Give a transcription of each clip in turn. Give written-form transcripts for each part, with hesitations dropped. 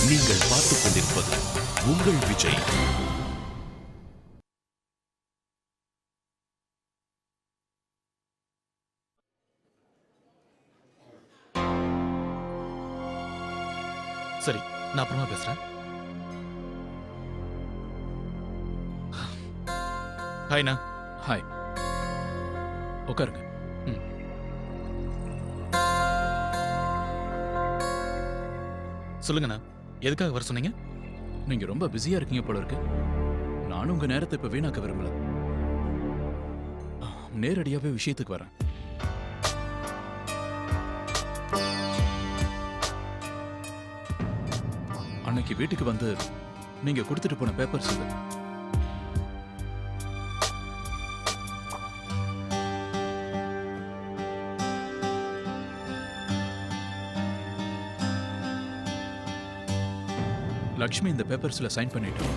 நீங்கள் பார்த்துக் கொண்டிருப்பது உங்கள் விஜய். சரி, நான் அப்புறமா பேசுறேன். ஹாய்ண்ணா. ஹாய், உட்காருங்க. சொல்லுங்கண்ணா, எதுக்காக வர சொன்னீங்க? நீங்க ரொம்ப பிஸியா இருக்கீங்க போல இருக்கு. நானும் உங்க நேரத்தை இப்ப வீணாக்க விரும்பல. நேரடியாவே விஷயத்துக்கு வரேன். அன்னைக்கு வீட்டுக்கு வந்து நீங்க கொடுத்துட்டு போன பேப்பர்ஸ் இது. லக்ஷ்மி இந்த பேப்பர்ஸ்ல சைன் பண்ணிட்டோம்.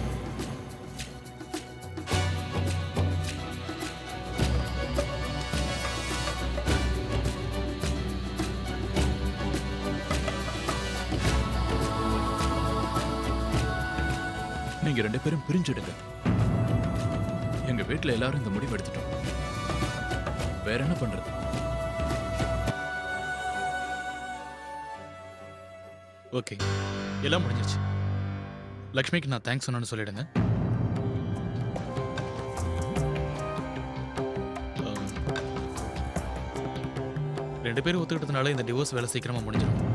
நீங்க ரெண்டு பேரும் பிரிஞ்சிடுங்க. எங்க வீட்டுல எல்லாரும் இந்த முடிவு எடுத்துட்டோம். வேற என்ன பண்றது? ஓகே, எல்லாம் முடிஞ்சிருச்சு. லக்ஷ்மிக்கு நான் தேங்க்ஸ் சொன்னு சொல்லிடுங்க. ரெண்டு பேரும் ஒத்துக்கிட்டதுனால இந்த டிவோர்ஸ் வேலை சீக்கிரமா முடிஞ்சிடும்.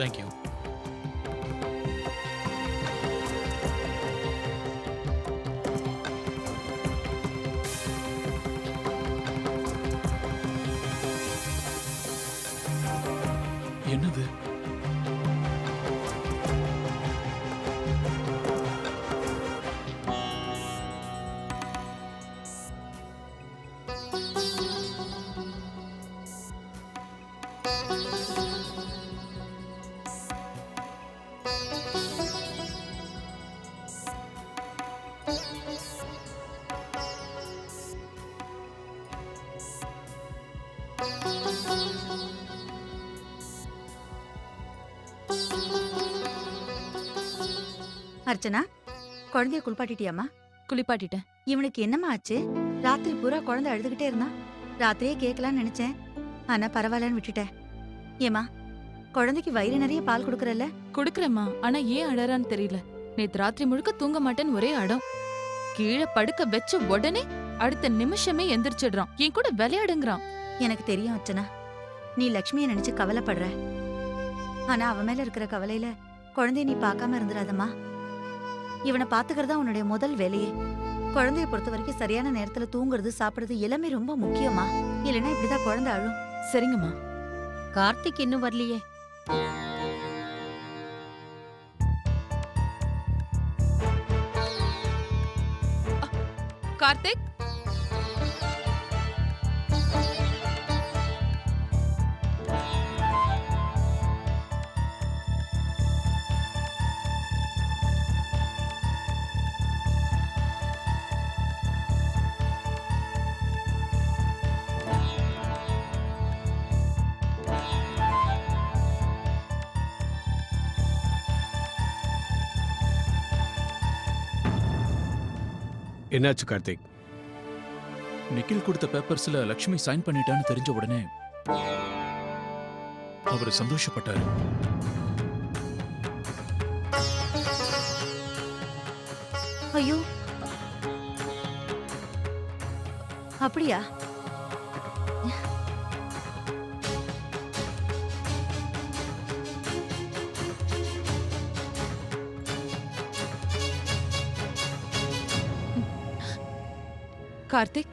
தேங்க்யூ. என்னது? அர்ச்சனா, குழந்தைய குளிப்பாட்டிட்டியாமா? குளிப்பாட்டிட்டேன். இவனுக்கு என்னம்மா ஆச்சு? ராத்திரி பூரா குழந்தை அழுதுகிட்டே இருந்தான். ராத்திரியே கேட்கலான்னு நினைச்சேன், ஆனா பரவாயில்லன்னு விட்டுட்டேன். ஏமா, குழந்தைக்கு வயிறு நிறைய பால் கொடுக்கறல்ல? குடுக்கறேம்மா, ஆனா ஏன் அழறான்னு தெரியல. நேத்து ராத்திரி முழுக்க தூங்க மாட்டேன்னு ஒரே அடம். கீழே படுக்க வச்ச உடனே அடுத்த நிமிஷமே எந்திரிச்சிடுறான். என் கூட விளையாடுங்கிறான். எனக்கு தெரியும் அர்ச்சனா, நீ லக்ஷ்மியை நினைச்சு கவலைப்படுற. ஆனா அவ மேல இருக்கிற கவலையில குழந்தைய நீ பார்க்காம இருந்துடாதம்மா. இவனை பாத்துக்கிறதா உன்னுடைய முதல் வேலையே. குழந்தைய பொறுத்த வரைக்கும் சரியான நேரத்துல தூங்குறது, சாப்பிடுறது எல்லாமே ரொம்ப முக்கியமா. இல்லைன்னா இப்படிதான் குழந்தை அழும். சரிங்கம்மா. கார்த்திக் இன்னும் வரலையே? கார்த்திக், என்னாச்சு கார்த்திக்? நிக்கில் கொடுத்த பேப்பர்ஸ்ல லக்ஷ்மி சைன் பண்ணிட்டான்னு தெரிஞ்ச உடனே அவர் சந்தோஷப்பட்டாரு. ஐயோ, அப்படியா? கார்த்திக்,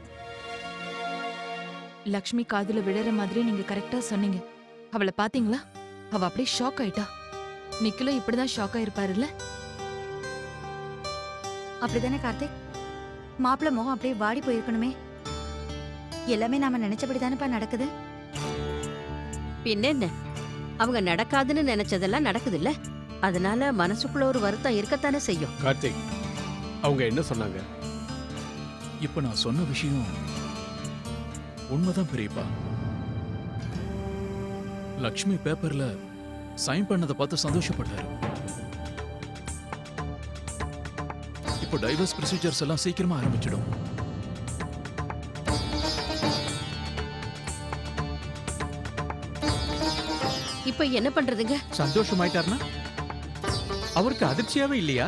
லக்ஷ்மி காதுல விழற மாதிரி நீங்க கரெக்டா சொன்னீங்க. அவளை பாத்தீங்களா? அவ அப்படியே ஷாக் ஆயிட்டா. நிக்கிலும் இப்படிதான் ஷாக் ஆயிருப்பாருல்ல? அப்படிதானே கார்த்திக்? மாப்பிள்ள முகம் அப்படியே வாடி போயிருக்கணுமே. எல்லாமே நாம நினைச்சபடி தானேப்பா நடக்குது. பின்ன என்ன, அவங்க நடக்காதுன்னு நினைச்சதெல்லாம் நடக்குது இல்ல, அதனால மனசுக்குள்ள ஒரு வருத்தம் இருக்கத்தானே செய்யும். கார்த்திக், அவங்க என்ன சொன்னாங்க? இப்ப நான் சொன்ன விஷயம் உண்மைதான் பெரியப்பா. லக்ஷ்மி பேப்பர்ல சைன் பண்ணதை பார்த்து சந்தோஷப்பட்டாரு. இப்போ டைவர்ஸ் ப்ரொசீஜர்ஸ் எல்லாம் சீக்கிரமா ஆரம்பிச்சிடும். இப்ப என்ன பண்றதுங்க? சந்தோஷமாயிட்டாருன்னா அவருக்கு அதிர்ச்சியாவே இல்லையா?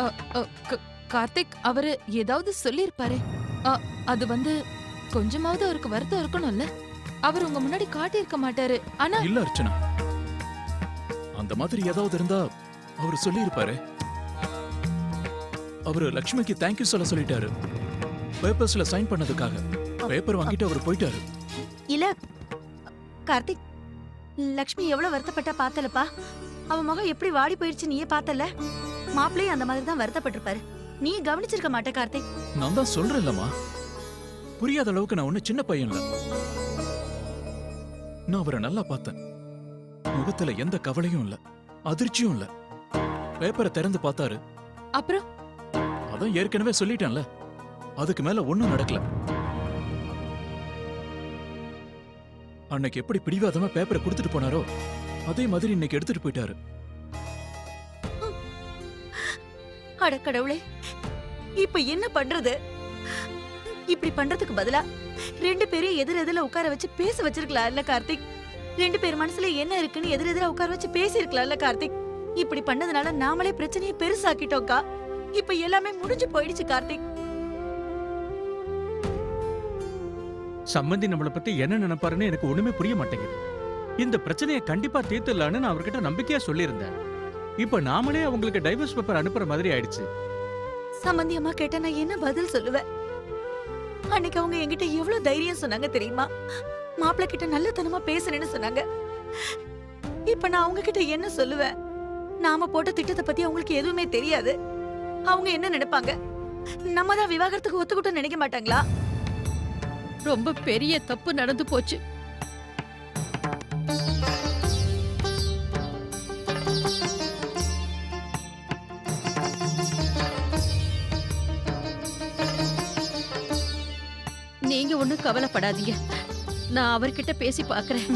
அ, அ, கார்த்திக் அவரு ஏதாவது சொல்லியிருப்பாரே. அது வந்து கொஞ்சமாவது அவருக்கு வருத்தம் இருக்கணும்ல. அவர் உங்க முன்னாடி காட்டியிருக்க மாட்டாரு. ஆனா இல்ல அர்ச்சனா, அந்த மாதிரி ஏதாவது இருந்தா அவர் சொல்லியிருப்பாரு. அவரு லக்ஷ்மிக்கு தேங்க்யூ சொல்ல சொல்லிட்டாரு பேப்பர்ஸ்ல சைன் பண்ணதுக்காக. பேப்பர் வாங்கிட்டு அவர் போயிட்டாரு. இல்ல கார்த்திக், லக்ஷ்மி எவ்வளவு வருத்தப்பட்டா பார்த்தலப்பா. அவ முகம் எப்படி வாடி போயிடுச்சு நீயே பார்த்தல. மாப்பிள்ளையும் அந்த மாதிரி தான் வருத்தப்பட்டிருப்பாரு. நீ கவனிச்சிருக்க மாட்ட கார்த்திக். நான் தான் சொல்றேன்லம்மா, புரியாத அளவுக்கு நான் ஒண்ணு சின்ன பையன் இல்ல. நான் அவரை நல்லா பார்த்தேன். முகத்துல எந்த கவலையும் இல்ல, அதிர்ச்சியும் இல்ல. பேப்பரை திறந்து பார்த்தாரு. அப்புறம் அதான் ஏற்கனவே சொல்லிட்டேன்ல, அதுக்கு மேல ஒண்ணும் நடக்கல. அன்னைக்கு எப்படி பிடிவாதமா பேப்பரை கொடுத்துட்டு போனாரோ அதே மாதிரி இன்னைக்கு எடுத்துட்டு போயிட்டாரு. அட கடவுளே, இப்ப என்ன பண்றது? இப்படி பண்றதுக்கு பதிலா ரெண்டு பேரையும் எதிரெதிர உட்கார வச்சு பேச வச்சிருக்கலாம் இல்ல கார்த்திக்? ரெண்டு பேர் மனசுல என்ன இருக்குன்னு எதிரெதிர உட்கார வச்சு பேசி இருக்கலாம் இல்ல கார்த்திக்? இப்படி பண்ணதுனால நாமளே பிரச்சனையை பெருசாக்கிட்டோம்க்கா. இப்ப எல்லாமே முடிஞ்சு போயிடுச்சு கார்த்திக். சம்பந்தி நம்மளை பத்தி என்ன நினைப்பாருன்னு எனக்கு ஒண்ணுமே புரிய மாட்டேங்குது. இந்த பிரச்சனையை கண்டிப்பா தீர்த்துடலான்னு நான் அவர்கிட்ட நம்பிக்கையா சொல்லியிருந்தேன். இப்ப நாமளே அவங்களுக்கு டைவர்ஸ் பேப்பர் அனுப்புற மாதிரி ஆயிடுச்சு. சம்பந்தி அம்மா கேட்டா நான் என்ன பதில் சொல்லுவேன்? அன்னைக்கு அவங்க என்கிட்ட எவ்வளவு தைரியம் சொன்னாங்க தெரியுமா? மாப்பிள்ளை கிட்ட நல்லத்தனமா பேசுறேன்னு சொன்னாங்க. இப்ப நான் அவங்க கிட்ட என்ன சொல்லுவேன்? நாம போட்ட திட்டத்தை பத்தி அவங்களுக்கு எதுவுமே தெரியாது. அவங்க என்ன நினைப்பாங்க? நம்ம தான் விவாகரத்துக்கு ஒத்துக்கிட்டோம் நினைக்க மாட்டாங்களா? ரொம்ப பெரிய தப்பு நடந்து போச்சு. நீங்க ஒண்ணும் கவலைப்படாதீங்க, நான் அவர்கிட்ட பேசி பார்க்கறேன்.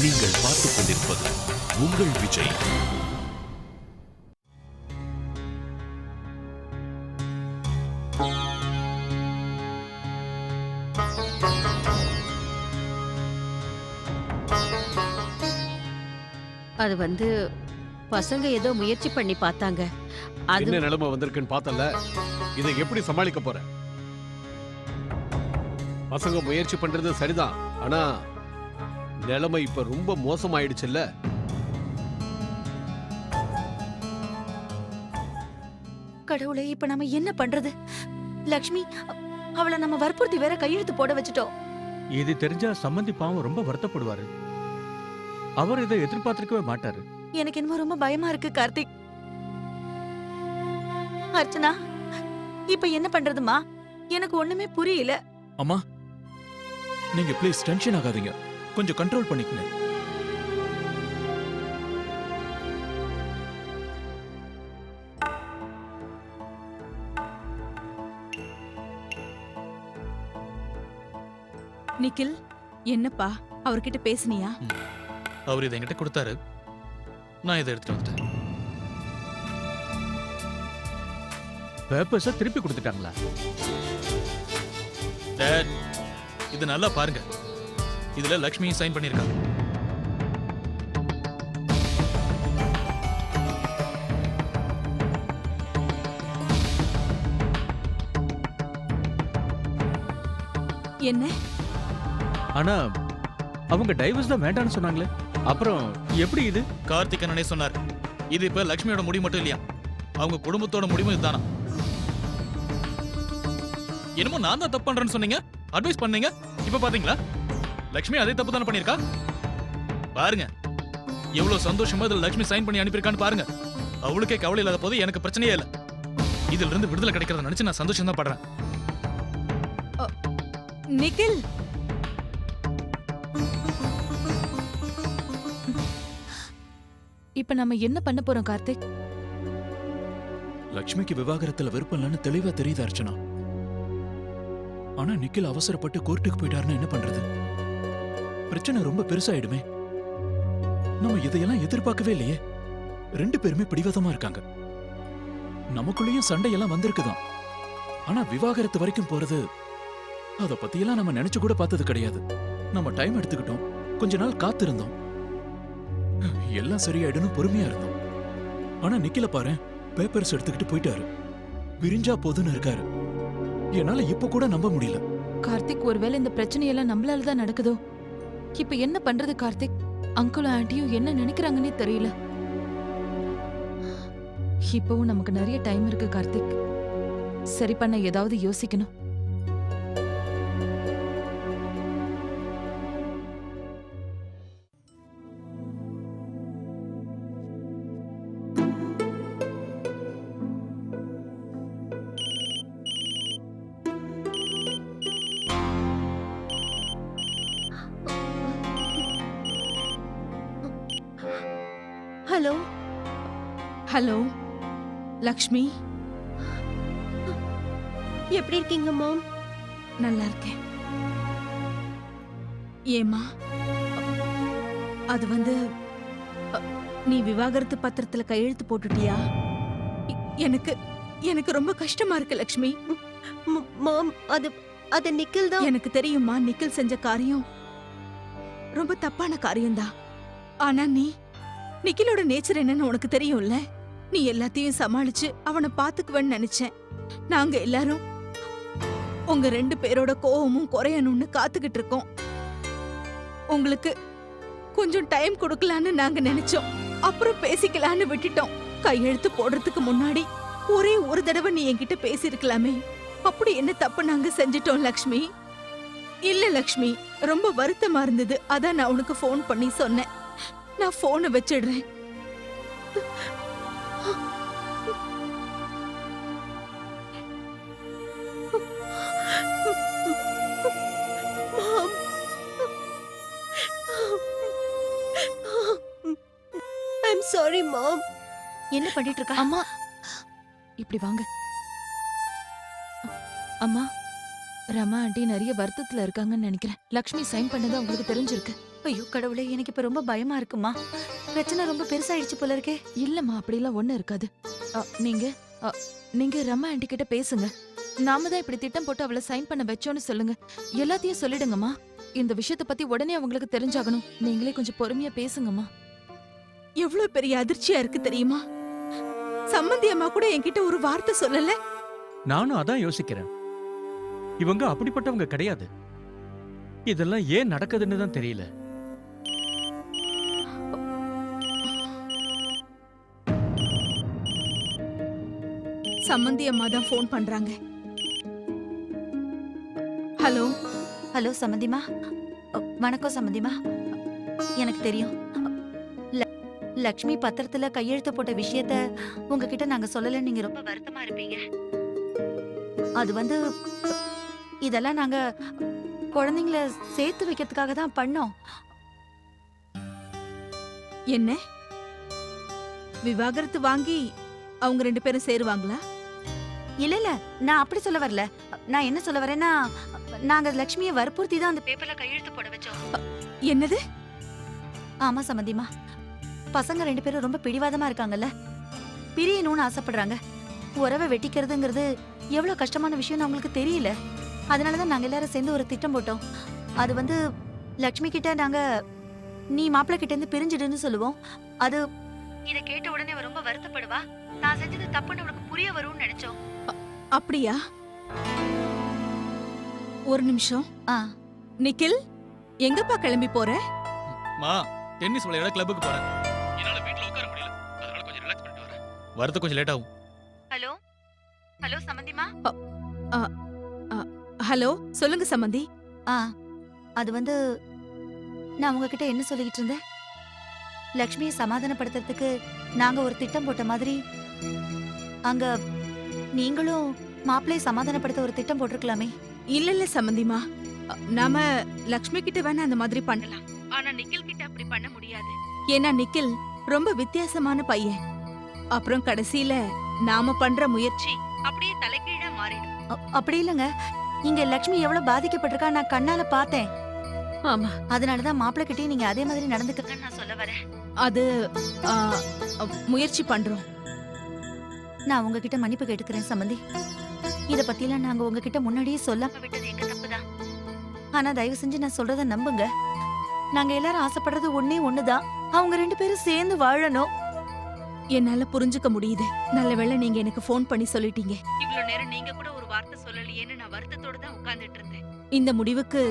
நீங்கள் பார்த்துக் கொண்டிருப்பது உங்கள் விஜய். அது வந்து பசங்க ஏதோ முயற்சி பண்ணி பார்த்தாங்க. அது என்ன நிலைமை வந்திருக்குன்னு பார்த்தல, இதை எப்படி சமாளிக்க போற? பசங்க முயற்சி பண்றது சரிதான், ஆனா நிலைமை இப்ப ரொம்ப மோசமாயிடுச்சுல்ல. கடவுளே, இப்ப நம்ம என்ன பண்றது? லக்ஷ்மி, அவளை நம்ம வற்புறுத்தி வேற கையெழுத்து போட வச்சுட்டோம். இது தெரிஞ்சா சம்பந்தி பாவம் ரொம்ப வருத்தப்படுவாரு. அவர் இதை எதிர்பார்த்திருக்கவே மாட்டாரு. எனக்கு என்னமோ ரொம்ப பயமா இருக்கு கார்த்திக். அர்ச்சனா, இப்ப என்ன பண்றதுமா? எனக்கு ஒண்ணுமே புரியல. அம்மா, நீங்க ப்ளீஸ் டென்ஷன் ஆகாதீங்க, கொஞ்சம் கண்ட்ரோல் பண்ணிக்கங்க. நிக்கில், என்னப்பா அவர்கிட்ட பேசுனியா? அவர் இதை என்கிட்ட கொடுத்தாரு, நான் இதை எடுத்துட்டு வந்துட்டேன். பேப்பர்ஸை திருப்பி கொடுத்துட்டாங்களா? டேட், இது நல்லா பாருங்க, இதுல லக்ஷ்மி சைன் பண்ணிருக்காங்க. என்ன? ஆனா அவங்க டைவர்ஸ் தான் வேண்டாம்னு சொன்னாங்களே, அப்புறம் எப்படி இது? கார்த்திக் அண்ணனே சொன்னார், இது இப்ப லக்ஷ்மியோட முடிவு மட்டும் இல்லையா, அவங்க குடும்பத்தோட முடிவும் இதுதானா. என்னமோ நான் தான் தப்பு பண்றேன்னு சொன்னீங்க, அட்வைஸ் பண்ணீங்க. இப்ப பாத்தீங்களா, லக்ஷ்மி அதே தப்பு தானே பண்ணிருக்கா. பாருங்க எவ்வளவு சந்தோஷமா இதுல லக்ஷ்மி சைன் பண்ணி அனுப்பியிருக்கான்னு பாருங்க. அவளுக்கே கவலை இல்லாத போது எனக்கு பிரச்சனையே இல்லை. இதுல இருந்து விடுதலை கிடைக்கிறத நினைச்சு நான் சந்தோஷம் தான் படுறேன். நிக்கில், இப்ப நம்ம என்ன பண்ண போறோம் கார்த்திக்? லக்ஷ்மிக்கு விவாகரத்துல விருப்பம் இல்லைன்னு தெளிவா தெரியுது அர்ச்சனா. ஆனா நிக்கில் அவசரப்பட்டு கோர்ட்டுக்கு போயிட்டாருன்னா என்ன பண்றது? பிரச்சனை ரொம்ப பெருசாயிடுமே. நம்ம இதையெல்லாம் எதிர்பார்க்கவே இல்லையே. 2 பேருமே பிடிவாதமா இருக்காங்க. நமக்குள்ளேயும் சண்டையெல்லாம் வந்திருக்குதான். ஆனா விவாகரத்து வரைக்கும் போறது, அத பத்தியெல்லாம் நம்ம நினைச்சு கூட பார்த்தது கிடையாது. நம்ம டைம் எடுத்துக்கிட்டோம், கொஞ்ச நாள் காத்திருந்தோம், எல்லாம் சரியாயிடுன்னு பொறுமையா இருந்தோம். ஆனா நிக்கில பாரு, பேப்பர்ஸ் எடுத்துக்கிட்டு போயிட்டாரு. பிரிஞ்சா போதுன்னு இருக்காரு. என்னால இப்ப கூட நம்ப முடியல. கார்த்திக், ஒருவேளை இந்த பிரச்சனையெல்லாம் நம்மளால தான் நடக்குதோ? இப்ப என்ன பண்றது கார்த்திக்? அங்கிளும் ஆண்டியும் என்ன நினைக்கிறாங்கன்னே தெரியல. இப்பவும் நமக்கு நிறைய டைம் இருக்கு கார்த்திக். சரி பண்ண ஏதாவது யோசிக்கணும். ஹலோ ஹலோ லக்ஷ்மி, எப்படி இருக்கீங்க மாம்? நல்லா இருக்கேன். ஏமா, அது வந்து நீ விவாகரத்து பத்திரத்துல கையெழுத்து போட்டுட்டியா? எனக்கு எனக்கு ரொம்ப கஷ்டமா இருக்கு லக்ஷ்மி. மாம், அது நிக்கில் தான். எனக்கு தெரியுமா, நிக்கில் செஞ்ச காரியம் ரொம்ப தப்பான காரியம்தான். ஆனா நீ நிக்கிலோட நேச்சர் என்னன்னு உனக்கு தெரியும்ல. நீ எல்லாத்தையும் சமாளிச்சு அவனை பாத்துக்குவேன்னு நினைச்சேன். நாங்க எல்லாரும் உங்க 2 பேரோட கோவமும் குறையணும்னு காத்துக்கிட்டு இருக்கோம். உங்களுக்கு கொஞ்சம் டைம் கொடுக்கலான்னு நாங்க நினைச்சோம். அப்புறம் பேசிக்கலான்னு விட்டுட்டோம். கையெழுத்து போடுறதுக்கு முன்னாடி ஒரே ஒரு தடவை நீ என்கிட்ட பேசியிருக்கலாமே. அப்படி என்ன தப்பு நாங்க செஞ்சிட்டோம் லக்ஷ்மி? இல்ல லக்ஷ்மி, ரொம்ப வருத்தமா இருந்தது. அதான் நான் உனக்கு ஃபோன் பண்ணி சொன்னேன். நான் ஃபோனை வச்சிடுறேன். மாம், ஐம் சாரி மாம். என்ன பண்ணிட்டு இருக்கா? அம்மா, இப்படி வாங்க. அம்மா, ரமா ஆண்டி நிறைய வருத்தத்துல இருக்காங்கன்னு நினைக்கிறேன். லக்ஷ்மி சைன் பண்ணது உங்களுக்கு தெரிஞ்சிருக்கு. ஐயோ கடவுளே, எனக்கு இப்ப ரொம்ப பயமா இருக்குமா. பிரச்சனை ரொம்ப பெருசாயிடுச்சு போல இருக்கே. இல்லம்மா, அப்படிலாம் ஒண்ணு இருக்காது. நீங்க நீங்க ரமா ஆண்டி கிட்ட பேசுங்க. நாம தான் இப்படி திட்டம் போட்டு அவளை சைன் பண்ண வச்சோன்னு சொல்லுங்க. எல்லாத்தையும் சொல்லிடுங்கம்மா. இந்த விஷயத்தை பத்தி உடனே அவங்களுக்கு தெரிஞ்சாகணும். நீங்களே கொஞ்சம் பொறுமையா பேசுங்கம்மா. எவ்வளவு பெரிய அதிர்ச்சியா இருக்கு தெரியுமா? சம்மந்தி அம்மா கூட என்கிட்ட ஒரு வார்த்தை சொல்லல. நானும் அதான் யோசிக்கிறேன். இவங்க அப்படிப்பட்டவங்க கிடையாது. இதெல்லாம் ஏன் நடக்குதுன்னு தான் தெரியல. சம்மந்தி அம்மா தான் ஃபோன் பண்றாங்க. ஹலோ ஹலோ சம்மந்திமா. வணக்கம் சம்மந்திமா. எனக்கு தெரியும், லக்ஷ்மி பத்திரத்துல கையெழுத்து போட்ட விஷயத்த உங்ககிட்ட நாங்க சொல்லல. நீங்க ரொம்ப வருத்தமா இருப்பீங்க. அது வந்து இதெல்லாம் நாங்க குழந்தைங்கள சேர்த்து வைக்கிறதுக்காக தான் பண்ணோம். என்ன விவாகரத்து வாங்கி அவங்க 2 பேரும் சேருவாங்களா? இல்ல இல்ல, நான் அப்படி சொல்ல வரல. நான் என்ன சொல்ல வரேன்னா, நாங்க லக்ஷ்மியை வற்புறுத்தி தான் அந்த பேப்பர்ல கையெழுத்து போட வச்சோம். என்னது? ஆமா சம்மந்திமா. பசங்க 2 பேரும் ரொம்ப பிடிவாதமா இருக்காங்கல்ல. பிரியணும்னு ஆசைப்படுறாங்க. உறவை வெட்டிக்கிறதுங்கிறது எவ்வளவு கஷ்டமான விஷயம்னு அவங்களுக்கு தெரியல. அதனாலதான் நாங்க எல்லாரும் சேர்ந்து ஒரு திட்டம் போட்டோம். அது வந்து லக்ஷ்மி கிட்ட நாங்க நீ மாப்பிள்ளை கிட்ட இருந்து பிரிஞ்சிடுன்னு சொல்லுவோம். அது இத கேட்ட உடனே அவ ரொம்ப வருத்தப்படுவா. நான் செஞ்சது தப்புன்னு உனக்கு புரிய வரும்னு நினைச்சோம். அப்படியா? ஒரு நிமிஷம். நிக்கில், எங்கப்பா கிளம்பி போற? மா, டென்னிஸ் விளையாட கிளப்புக்கு போறேன். என்னால வீட்ல உட்கார முடியல. அதனால கொஞ்சம் ரிலாக்ஸ் பண்ணிட்டு வரேன். வரது கொஞ்சம் லேட் ஆகும். Hello hello சம்மந்திமா. ஹலோ, சொல்லுங்க சம்மந்தி. அது வந்து நான் உங்ககிட்ட என்ன சொல்லிக்கிட்டு இருந்தேன்? லக்ஷ்மியை சமாதானப்படுத்துறதுக்கு நாங்க ஒரு திட்டம் போட்ட மாதிரி அங்க நீங்களும் மாப்பிள்ளையை சமாதானப்படுத்த ஒரு திட்டம் போட்டிருக்கலாமே. இல்ல சம்மந்திமா, நாம லக்ஷ்மி கிட்ட வேணா அந்த மாதிரி பண்ணலாம். ஆனா நிக்கில் கிட்ட அப்படி பண்ண முடியாது. ஏன்னா நிக்கில் ரொம்ப வித்தியாசமான பையன். அப்புறம் கடைசியில நாம பண்ற முயற்சி அப்படியே தலைகீழா மாறிடும். அப்படி இல்லைங்க, இங்க லக்ஷ்மி எவ்வளவு பாதிக்கப்பட்டிருக்கா நான் கண்ணால பார்த்தேன். ஆமா, அதனாலதான் மாப்பிள்ளை கிட்டே நீங்க அதே மாதிரி நடந்துக்கங்கன்னு நான் சொல்ல வரேன். அது ஆ, முயற்சி பண்றோம். நான் உங்ககிட்ட மன்னிப்பு கேட்டுக்கிறேன் சம்பந்தி. இத பத்திலாம் நாங்க உங்ககிட்ட முன்னாடியே சொல்லாம விட்டது எங்க தப்புதான். ஆனா தயவு செஞ்சு நான் சொல்றத நம்புங்க. நாங்க எல்லாரும் ஆசைப்படுறது ஒண்ணே ஒண்ணுதான், அவங்க 2 பேரும் சேர்ந்து வாழணும். என்னால புரிஞ்சுக்க முடியுது. நல்ல வேளை நீங்க எனக்கு ஃபோன் பண்ணி சொல்லிட்டீங்க. இவ்ளோ நேரம் நீங்க கூட ஒரு வார்த்தை சொல்லலையேன்னு நான் வருத்தத்தோட தான் உட்கார்ந்துட்டு இருந்தேன். இந்த முடிவுக்கு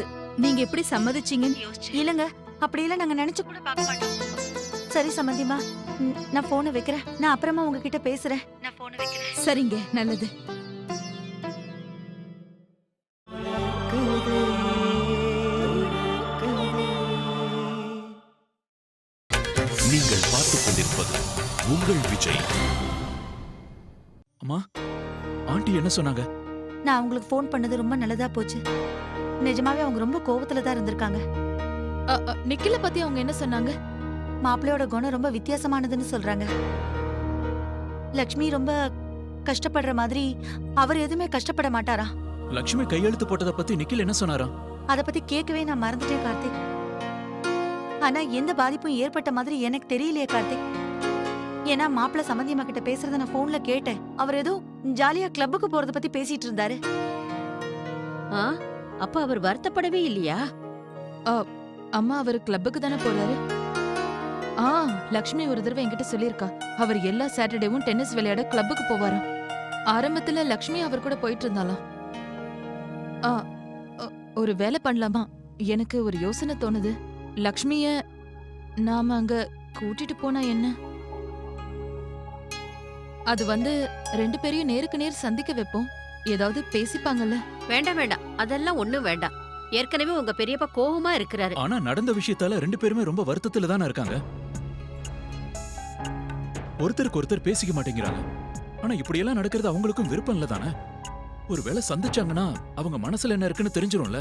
நீங்க எப்படி சம்மதிச்சீங்கன்னு யோசிச்சேன். இல்லங்க, அப்படியெல்லாம் நாங்க நினைச்சு கூட பார்க்க மாட்டோம். சரி சம்பந்திமா, நான் போனை வைக்கிறேன். நான் அப்புறமா உங்ககிட்ட பேசுறேன். நான் போனை வைக்கிறேன். சரிங்க, நல்லது. நீங்கள் பார்த்துக் கொண்டிருப்பது உங்கள் விஜய். அம்மா, ஆண்டி என்ன சொன்னாங்க? நான் உங்களுக்கு ஃபோன் பண்ணது ரொம்ப நல்லதா போச்சு. நிஜமாவே அவங்க ரொம்ப கோவத்துல தான் இருந்திருக்காங்க. நிக்கில பத்தி அவங்க என்ன சொன்னாங்க? மாப்பிள்ளையோட குணம் ரொம்ப வித்தியாசமானதுன்னு சொல்றாங்க. லக்ஷ்மி ரொம்ப கஷ்டப்படுற மாதிரி அவர் எதுவுமே கஷ்டப்பட மாட்டாரா. லக்ஷ்மி கையெழுத்து போட்டதை பத்தி நிக்கில் என்ன சொன்னாரா? அத பத்தி கேட்கவே நான் மறந்துட்டேன் கார்த்திக். ஆனா எந்த பாதிப்பும் ஏற்பட்ட மாதிரி எனக்கு தெரியலையே கார்த்திக். ஏன்னா மாப்பிள்ளை சம்பந்தியம்மா கிட்ட பேசுறத நான் போன்ல கேட்டேன். அவர் ஏதோ ஜாலியா கிளப்புக்கு போறத பத்தி பேசிட்டு இருந்தாரு. ஆ, அப்ப அவர் வருத்தப்படவே இல்லையா? அம்மா அவர் கிளப்புக்கு தானே போறாரு. லக்ஷ்மி ஒரு தடவை என்கிட்ட சொல்லியிருக்கா, அவர் எல்லா சாட்டர்டேவும் டென்னிஸ் விளையாட கிளப்புக்கு போவாராம். ஆரம்பத்துல லக்ஷ்மி அவர் கூட போயிட்டு இருந்தாலாம். ஒரு வேலை பண்ணலாமா? எனக்கு ஒரு யோசனை தோணுது. லக்ஷ்மிய நாம அங்க கூட்டிட்டு போனா என்ன? அது 2 பேரையும் நேருக்கு நேர் சந்திக்க வைப்போம். ஏதாவது பேசிப்பாங்கல்ல. வேண்டாம் வேண்டாம், அதெல்லாம் ஒண்ணும் வேண்டாம். ஏற்கனவே உங்க பெரியப்பா கோவமா இருக்கிறாரு. ஆனா நடந்த விஷயத்தால 2 பேருமே ரொம்ப வருத்தத்துல தானே இருக்காங்க. ஒருத்தருக்கு ஒருத்தர் பேசிக்க மாட்டேங்கிறாங்க. ஆனா இப்படி எல்லாம் நடக்கிறது அவங்களுக்கும் விருப்பம் இல்ல தானே. ஒருவேளை சந்திச்சாங்கன்னா அவங்க மனசுல என்ன இருக்குன்னு தெரிஞ்சிரும்ல.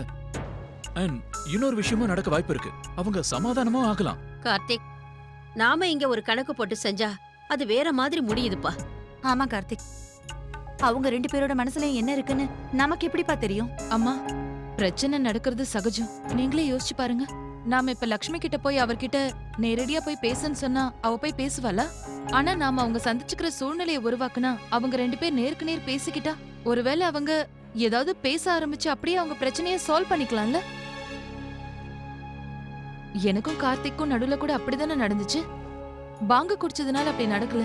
அண்ட் இன்னொரு விஷயமும் நடக்க வாய்ப்பு இருக்கு. அவங்க சமாதானமா ஆகலாம். கார்த்திக், நாம இங்க ஒரு கணக்கு போட்டு செஞ்சா அது வேற மாதிரி முடியுதுப்பா. ஆமா கார்த்திக், அவங்க 2 பேரோட மனசுல என்ன இருக்குன்னு நமக்கு எப்படிப்பா தெரியும்? அம்மா, பிரச்சனை நடக்கிறது சகஜம். நீங்களே யோசிச்சு பாருங்க. நாம இப்ப லக்ஷ்மி கிட்ட போய் அவர்கிட்ட நேரடியா போய் பேசுன்னு சொன்னா அவ போய் பேசுவாளா? ஆனா நாம அவங்க சந்திச்சுக்கிற சூழ்நிலையை உருவாக்குனா அவங்க 2 பேர் நேருக்கு நேர் பேசிக்கிட்டா ஒருவேளை அவங்க ஏதாவது பேச ஆரம்பிச்சு அப்படியே அவங்க பிரச்சனையை சால்வ் பண்ணிக்கலாம்ல. எனக்கும் கார்த்திக்கும் நடுவுல கூட அப்படிதானே நடந்துச்சு. பாங்க குடிச்சதுனால அப்படி நடக்கல.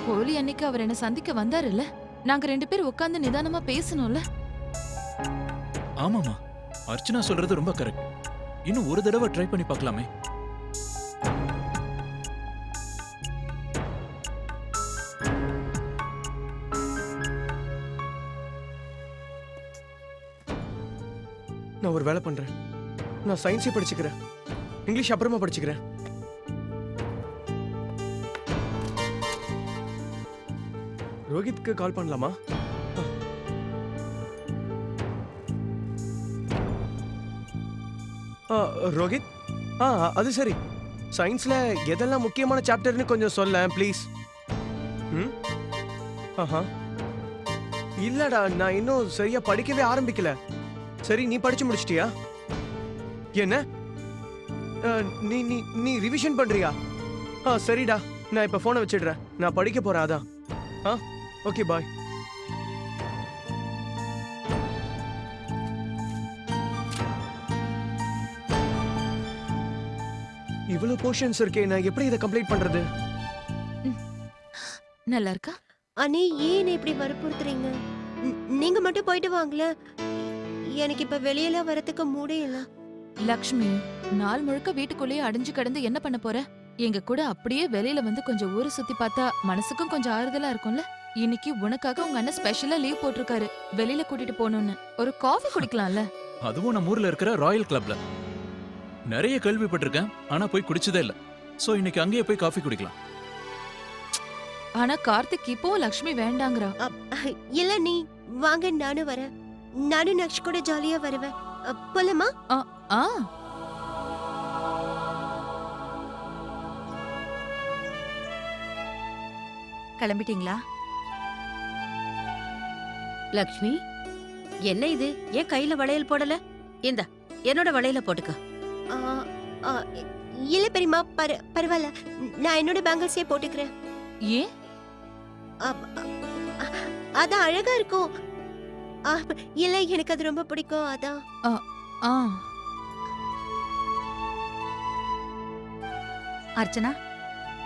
ஹோலி அன்னைக்கு அவர் என்ன சந்திக்க வந்தாருல்ல. நாங்க 2 பேர் உட்கார்ந்து நிதானமா பேசணும்ல. ஆமாமா, அர்ச்சனா சொல்றது ரொம்ப கரெக்ட். இன்னும் ஒரு தடவை ட்ரை பண்ணி பார்க்கலாமே. நான் ஒரு வேலை பண்றேன். நான் சயின்ஸே படிச்சுக்கிறேன், இங்கிலீஷ் அப்புறமா படிச்சுக்கிறேன். ரோஹித்க்கு கால் பண்ணலாமா? ரோஹித், அது சரி. சயின்ஸ்ல எதெல்லாம் முக்கியமான சாப்டர்னு கொஞ்சம் சொல்ல ப்ளீஸ். இல்லடா, நான் இன்னும் சரியா படிக்கவே ஆரம்பிக்கல. சரி, நீ படிச்சு முடிச்சிட்டியா? என்ன, நீ நீ நீ ரிவிஷன் பண்றியா? சரிடா, நான் இப்ப போனை வச்சிடுறேன். நான் படிக்க போறேன். அதான். ஓகே, பாய். இவ்வளவு போர்ஷன்ஸ் இருக்கே, நான் எப்படி இதை கம்ப்ளீட் பண்றது? நல்லா இருக்கா? அண்ணே, ஏன் இப்படி வற்புறுத்துறீங்க? நீங்க மட்டும் போயிட்டு வாங்கல. எனக்கு இப்ப வெளியில வரதுக்கு மூடே இல்ல. லக்ஷ்மி, நாள் முழுக்க வீட்டுக்குள்ளேயே அடைஞ்சு கிடந்து என்ன பண்ண போற? எங்க கூட அப்படியே வெளியில வந்து கொஞ்சம் ஊரை சுத்தி பார்த்தா மனசுக்கும் கொஞ்சம் ஆறுதலா இருக்கும்ல. இன்னைக்கு உனக்காக உங்க அண்ணன் ஸ்பெஷலா லீவ் போட்டிருக்காரு, வெளியில கூட்டிட்டு போகணும்னு. ஒரு காஃபி குடிக்கலாம்ல? அதுவும் நம்ம ஊர்ல இருக்கிற ராயல் கிளப்ல. நிறைய கேள்விப்பட்டிருக்கேன், ஆனா போய் குடிச்சதே இல்ல. சோ இன்னைக்கு அங்கேயே போய் காஃபி குடிக்கலாம். ஆனா கார்த்திக் இப்போ லக்ஷ்மி வேண்டாங்கறா. இல்ல, நீ வாங்க, நானும் வரேன். நானும் நக்ஷ் கூட ஜாலியா வருவேன். போலாமா? கிளம்பிட்டீங்களா? லக்ஷ்மி, என்ன இது? ஏன் கையில வளையல் போடல? இந்தா, என்னோட வளையல போட்டுக்க. ஆ, ஆ, இல்ல பெரியம்மா, பரவாயில்ல. நான் என்னோட பேங்கிள்ஸே போட்டுக்கிறேன். ஏன்? அப்- அ- அது அழகா இருக்கும். ஆ, இல்ல எனக்கு அது ரொம்ப பிடிக்கும், அதான். ஆ அர்ச்சனா,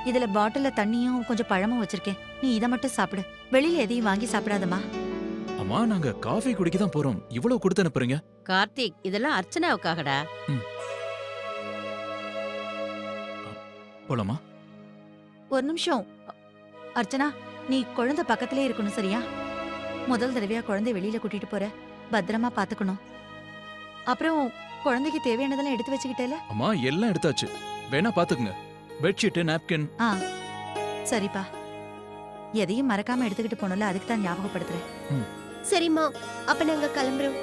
இதுல பாட்டில்ல தண்ணியும் கொஞ்சம் பழமும் வச்சிருக்கேன். நீ இதை மட்டும் சாப்பிடு. வெளியில எதையும் வாங்கி சாப்பிடாதம்மா. அம்மா நாங்க காஃபி குடிக்க தான் போறோம். இவ்வளவு கொடுத்து அனுப்புறீங்க? கார்த்திக், இதெல்லாம் அர்ச்சனாவுக்காகடா. போலாமா? ஒரு நிமிஷம். அர்ச்சனா, நீ குழந்தை பக்கத்திலே இருக்கணும், சரியா? முதல் தடவையா குழந்தை வெளியில கூட்டிட்டு போற, பத்திரமா பாத்துக்கணும். அப்புறம் குழந்தைக்கு தேவையானதெல்லாம் எடுத்து வச்சுக்கிட்டேல? அம்மா எல்லாம் எடுத்தாச்சு. வேணா பாத்துக்குங்க. Bedsheet, napkin. ஆ, சரிப்பா. எதையும் மறக்காம எடுத்துக்கிட்டு போனல, அதுக்கு தான் ஞாபகப்படுத்துறேன். சரிம்மா, அப்ப நாங்க கிளம்புறோம்.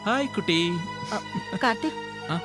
ஹாய் குட்டி. கார்த்திக், ஆ?